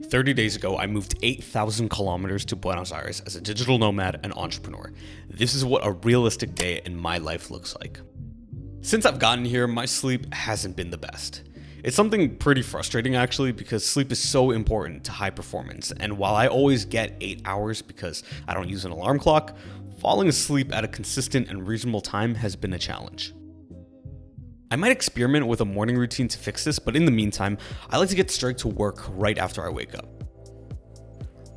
30 days ago, I moved 8,000 kilometers to Buenos Aires as a digital nomad and entrepreneur. This is what a realistic day in my life looks like. Since I've gotten here, my sleep hasn't been the best. It's something pretty frustrating actually, because sleep is so important to high performance, and while I always get 8 hours because I don't use an alarm clock, falling asleep at a consistent and reasonable time has been a challenge. I might experiment with a morning routine to fix this, but in the meantime, I like to get straight to work right after I wake up.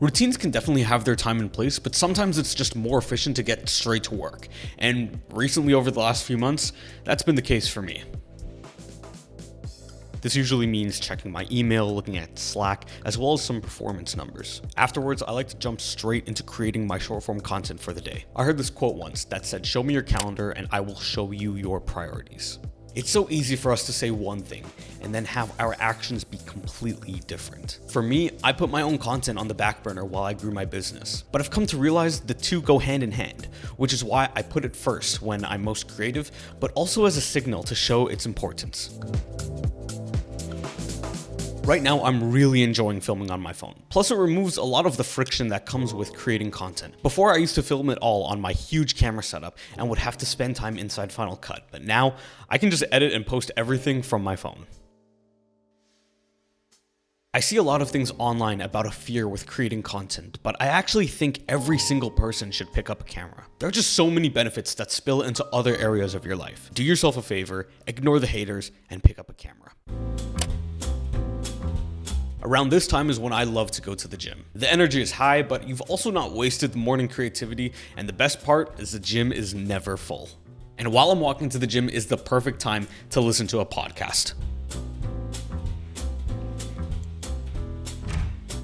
Routines can definitely have their time and place, but sometimes it's just more efficient to get straight to work. And recently, over the last few months, that's been the case for me. This usually means checking my email, looking at Slack, as well as some performance numbers. Afterwards, I like to jump straight into creating my short form content for the day. I heard this quote once that said, "Show me your calendar and I will show you your priorities." It's so easy for us to say one thing and then have our actions be completely different. For me, I put my own content on the back burner while I grew my business, but I've come to realize the two go hand in hand, which is why I put it first when I'm most creative, but also as a signal to show its importance. Right now, I'm really enjoying filming on my phone. Plus, it removes a lot of the friction that comes with creating content. Before, I used to film it all on my huge camera setup and would have to spend time inside Final Cut, but now I can just edit and post everything from my phone. I see a lot of things online about a fear with creating content, but I actually think every single person should pick up a camera. There are just so many benefits that spill into other areas of your life. Do yourself a favor, ignore the haters, and pick up a camera. Around this time is when I love to go to the gym. The energy is high, but you've also not wasted the morning creativity, and the best part is the gym is never full. And while I'm walking to the gym is the perfect time to listen to a podcast.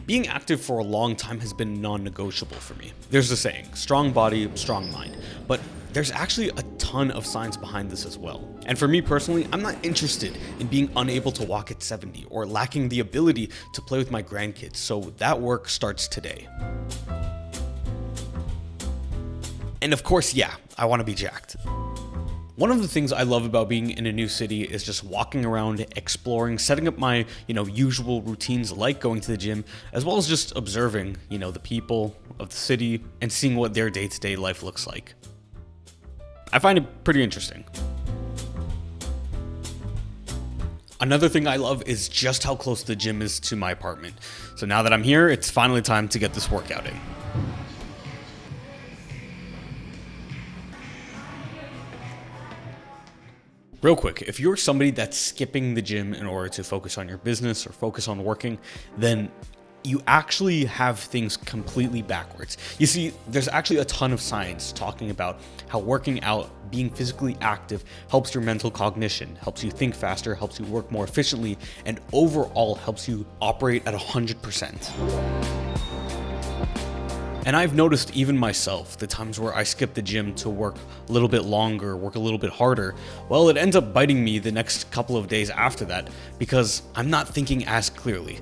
Being active for a long time has been non-negotiable for me. There's a saying, strong body, strong mind, but there's actually a ton of science behind this as well. And for me personally, I'm not interested in being unable to walk at 70 or lacking the ability to play with my grandkids, so that work starts today. And of course, yeah, I want to be jacked. One of the things I love about being in a new city is just walking around, exploring, setting up my, usual routines like going to the gym, as well as just observing, the people of the city and seeing what their day-to-day life looks like. I find it pretty interesting. Another thing I love is just how close the gym is to my apartment. So now that I'm here, it's finally time to get this workout in. Real quick, if you're somebody that's skipping the gym in order to focus on your business or focus on working, then you actually have things completely backwards. You see, there's actually a ton of science talking about how working out, being physically active, helps your mental cognition, helps you think faster, helps you work more efficiently, and overall helps you operate at 100%. And I've noticed even myself, the times where I skip the gym to work a little bit longer, work a little bit harder, well, it ends up biting me the next couple of days after that because I'm not thinking as clearly.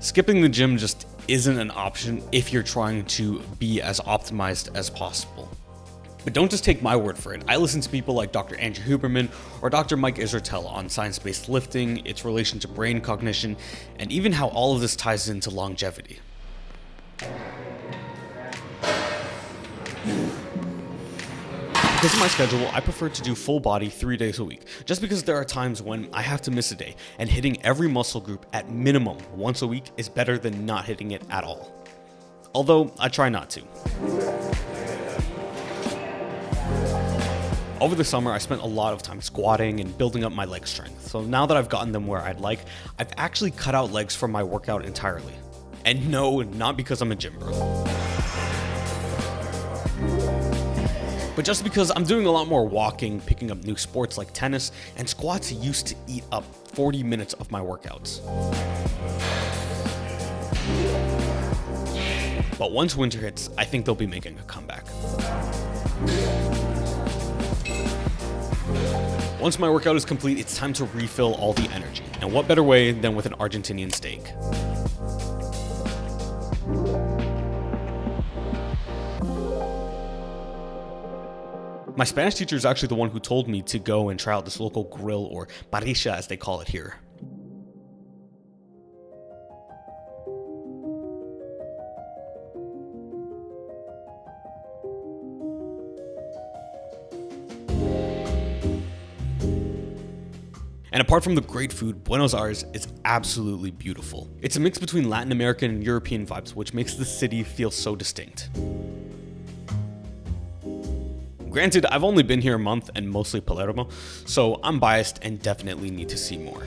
Skipping the gym just isn't an option if you're trying to be as optimized as possible. But don't just take my word for it. I listen to people like Dr. Andrew Huberman or Dr. Mike Israetel on science-based lifting, its relation to brain cognition, and even how all of this ties into longevity. Because of my schedule, I prefer to do full body 3 days a week, just because there are times when I have to miss a day, and hitting every muscle group at minimum once a week is better than not hitting it at all. Although, I try not to. Over the summer, I spent a lot of time squatting and building up my leg strength, so now that I've gotten them where I'd like, I've actually cut out legs from my workout entirely. And no, not because I'm a gym bro. But just because I'm doing a lot more walking, picking up new sports like tennis, and squats used to eat up 40 minutes of my workouts. But once winter hits, I think they'll be making a comeback. Once my workout is complete, it's time to refill all the energy. And what better way than with an Argentinian steak? My Spanish teacher is actually the one who told me to go and try out this local grill, or parrilla as they call it here. And apart from the great food, Buenos Aires is absolutely beautiful. It's a mix between Latin American and European vibes, which makes the city feel so distinct. Granted, I've only been here a month and mostly Palermo, so I'm biased and definitely need to see more.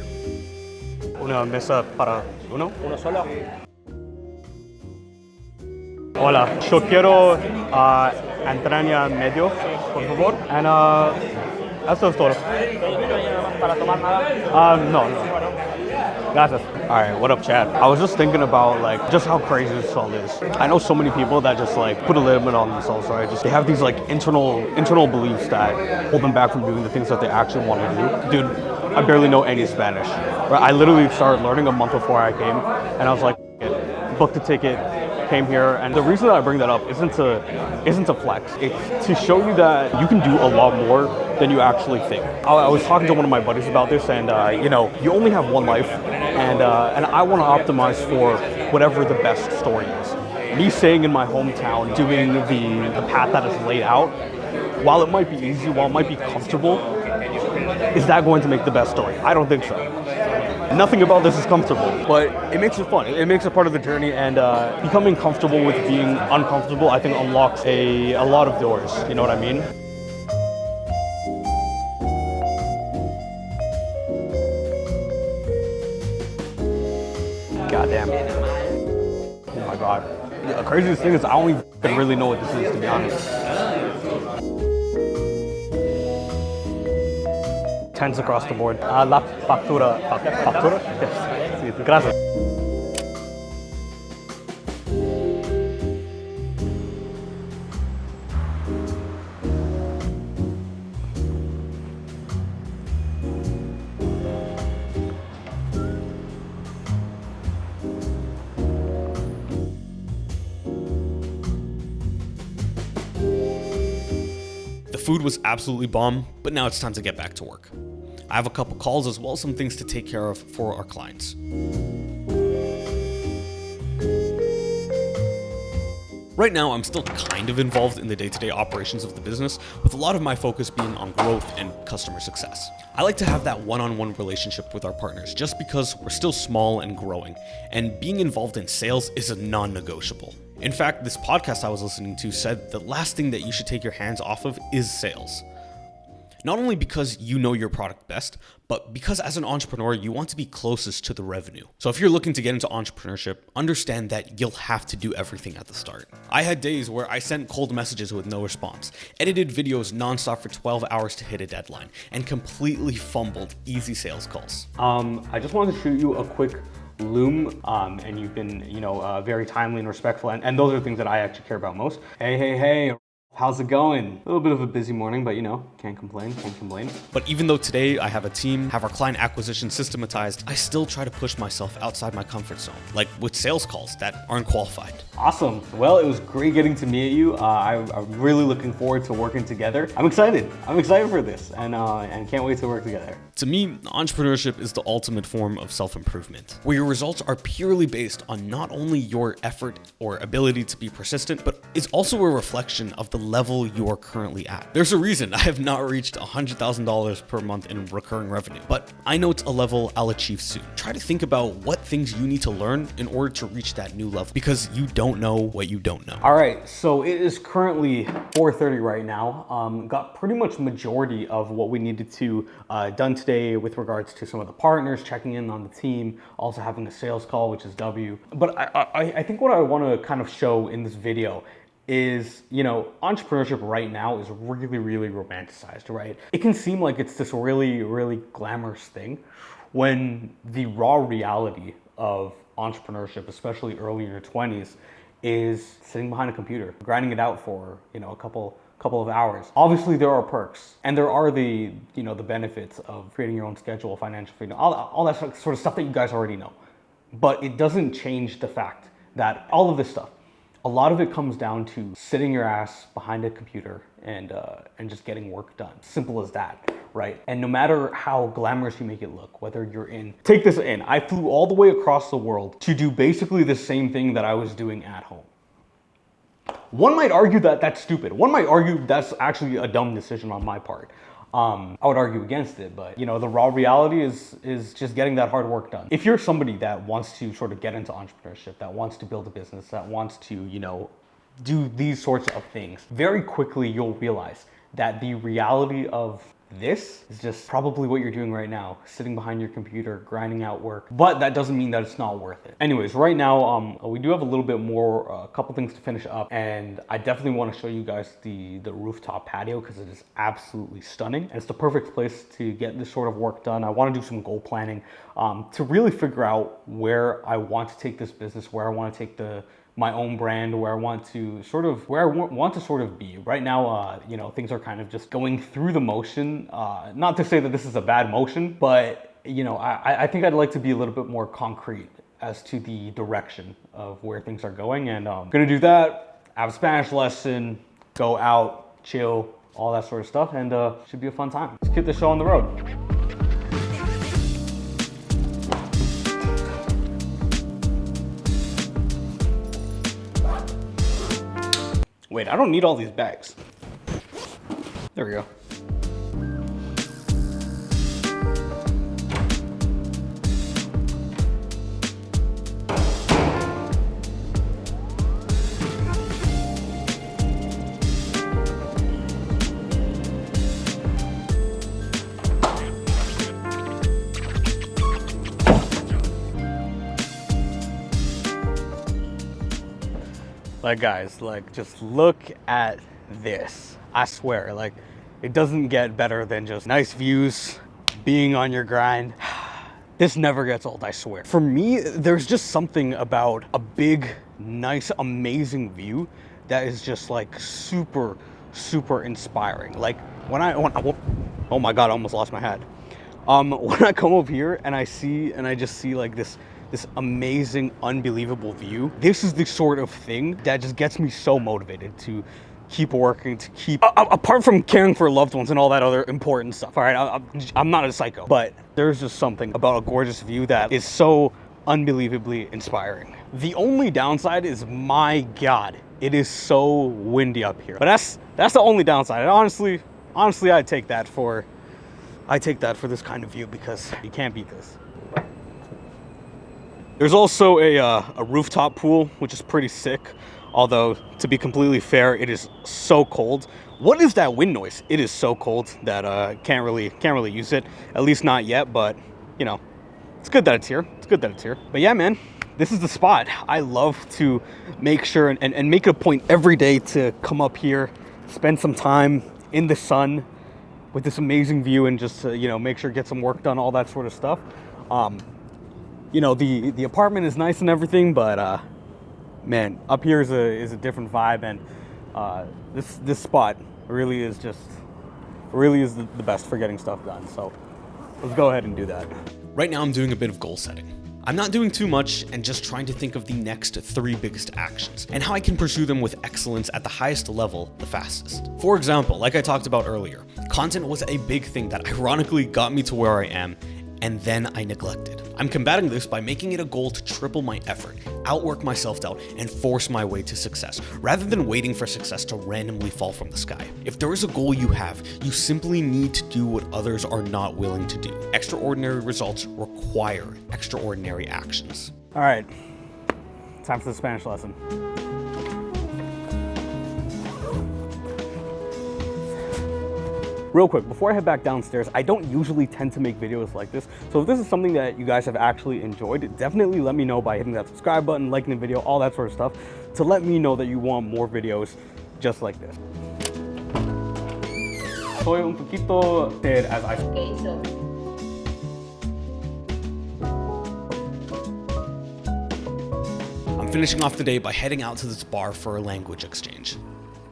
Una mesa para uno. Uno solo. Hola, yo quiero entraña medio, por favor. And eso es todo. ¿Para tomar nada? No. Gracias. Alright, what up, Chad? I was just thinking about like just how crazy this all is. I know so many people that just like put a limit on themselves, right? They have these like internal beliefs that hold them back from doing the things that they actually want to do. Dude, I barely know any Spanish. Right? I literally started learning a month before I came, and I was like, booked a ticket, came here, and the reason that I bring that up isn't to flex. It's to show you that you can do a lot more than you actually think. I was talking to one of my buddies about this, and you only have one life, and I want to optimize for whatever the best story is. Me staying in my hometown, doing the path that is laid out, while it might be easy, while it might be comfortable, is that going to make the best story? I don't think so. Nothing about this is comfortable, but it makes it fun. It makes it part of the journey, and becoming comfortable with being uncomfortable, I think, unlocks a lot of doors. You know what I mean? Goddamn. Oh my god. The craziest thing is I don't even really know what this is, to be honest. Tens across the board. La factura. Factura? Yes. Sí, gracias. The food was absolutely bomb, but now it's time to get back to work. I have a couple calls as well as some things to take care of for our clients. Right now, I'm still kind of involved in the day-to-day operations of the business, with a lot of my focus being on growth and customer success. I like to have that one-on-one relationship with our partners just because we're still small and growing, and being involved in sales is a non-negotiable. In fact, this podcast I was listening to said the last thing that you should take your hands off of is sales. Not only because you know your product best, but because as an entrepreneur, you want to be closest to the revenue. So if you're looking to get into entrepreneurship, understand that you'll have to do everything at the start. I had days where I sent cold messages with no response, edited videos nonstop for 12 hours to hit a deadline, and completely fumbled easy sales calls. I just wanted to shoot you a quick Loom, and you've been, very timely and respectful, and those are the things that I actually care about most. Hey. How's it going? A little bit of a busy morning, but can't complain. But even though today I have a team, have our client acquisition systematized, I still try to push myself outside my comfort zone, like with sales calls that aren't qualified. Awesome. Well, it was great getting to meet you. I'm really looking forward to working together. I'm excited for this, and can't wait to work together. To me, entrepreneurship is the ultimate form of self-improvement, where your results are purely based on not only your effort or ability to be persistent, but it's also a reflection of the level you are currently at. There's a reason I have not reached $100,000 per month in recurring revenue, but I know it's a level I'll achieve soon. Try to think about what things you need to learn in order to reach that new level, because you don't know what you don't know. All right, so it is currently 4:30 right now. Got pretty much majority of what we needed to done today with regards to some of the partners, checking in on the team, also having a sales call, which is W. But I think what I want to kind of show in this video is, entrepreneurship right now is really, really romanticized, right? It can seem like it's this really, really glamorous thing when the raw reality of entrepreneurship, especially early in your 20s, is sitting behind a computer, grinding it out for, a couple of hours. Obviously there are perks, and there are the benefits of creating your own schedule, financial freedom, all that sort of stuff that you guys already know. But it doesn't change the fact that all of this stuff, a lot of it comes down to sitting your ass behind a computer and just getting work done. Simple as that, right? And no matter how glamorous you make it look, whether you're take this in, I flew all the way across the world to do basically the same thing that I was doing at home. One might argue that that's stupid. One might argue that's actually a dumb decision on my part. I would argue against it, but you know, the raw reality is just getting that hard work done. If you're somebody that wants to sort of get into entrepreneurship, that wants to build a business, that wants to, you know, do these sorts of things, very quickly you'll realize that the reality of this is just probably what you're doing right now, sitting behind your computer, grinding out work. But that doesn't mean that it's not worth it. Anyways, right now, we do have a little bit more, a couple things to finish up, and I definitely want to show you guys the rooftop patio because it is absolutely stunning. And it's the perfect place to get this sort of work done. I want to do some goal planning to really figure out where I want to take this business, where I want to take my own brand, where I want to sort of be. Right now, you know, things are kind of just going through the motion. Not to say that this is a bad motion, but you know, I think I'd like to be a little bit more concrete as to the direction of where things are going. And gonna do that, have a Spanish lesson, go out, chill, all that sort of stuff, and should be a fun time. Let's get the show on the road. Wait, I don't need all these bags. There we go. Like guys, like just look at this. I swear, like it doesn't get better than just nice views, being on your grind. This never gets old, I swear. For me, there's just something about a big, nice, amazing view that is just like super, super inspiring. Like when oh my God, I almost lost my hat. When I come up here and I just see like this amazing, unbelievable view. This is the sort of thing that just gets me so motivated to keep working, to keep, apart from caring for loved ones and all that other important stuff, all right? I'm not a psycho, but there's just something about a gorgeous view that is so unbelievably inspiring. The only downside is, my God, it is so windy up here. But that's the only downside. And honestly, I take that for this kind of view because you can't beat this. There's also a rooftop pool, which is pretty sick. Although, to be completely fair, it is so cold. What is that wind noise? It is so cold that can't really use it. At least not yet, but you know, it's good that it's here. It's good that it's here. But yeah, man, this is the spot. I love to make sure and make it a point every day to come up here, spend some time in the sun with this amazing view, and just you know, make sure get some work done, all that sort of stuff. You know, the apartment is nice and everything, but man, up here is a different vibe, and this spot really is the best for getting stuff done. So let's go ahead and do that. Right now I'm doing a bit of goal setting. I'm not doing too much and just trying to think of the next 3 biggest actions and how I can pursue them with excellence at the highest level the fastest. For example, like I talked about earlier, content was a big thing that ironically got me to where I am, and then I neglected. I'm combating this by making it a goal to triple my effort, outwork my self-doubt, and force my way to success, rather than waiting for success to randomly fall from the sky. If there is a goal you have, you simply need to do what others are not willing to do. Extraordinary results require extraordinary actions. All right, time for the Spanish lesson. Real quick, before I head back downstairs, I don't usually tend to make videos like this. So if this is something that you guys have actually enjoyed, definitely let me know by hitting that subscribe button, liking the video, all that sort of stuff, to let me know that you want more videos just like this. Soy un poquito dead as I... I'm finishing off the day by heading out to this bar for a language exchange.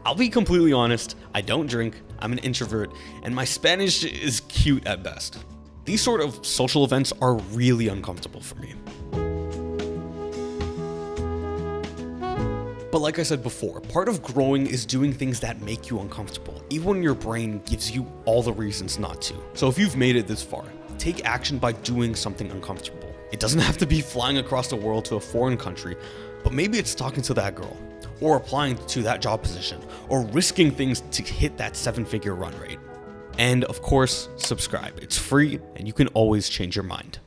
I'll be completely honest, I don't drink, I'm an introvert, and my Spanish is cute at best. These sort of social events are really uncomfortable for me. But like I said before, part of growing is doing things that make you uncomfortable, even when your brain gives you all the reasons not to. So if you've made it this far, take action by doing something uncomfortable. It doesn't have to be flying across the world to a foreign country, but maybe it's talking to that girl, or applying to that job position, or risking things to hit that 7-figure run rate. And of course, subscribe. It's free and you can always change your mind.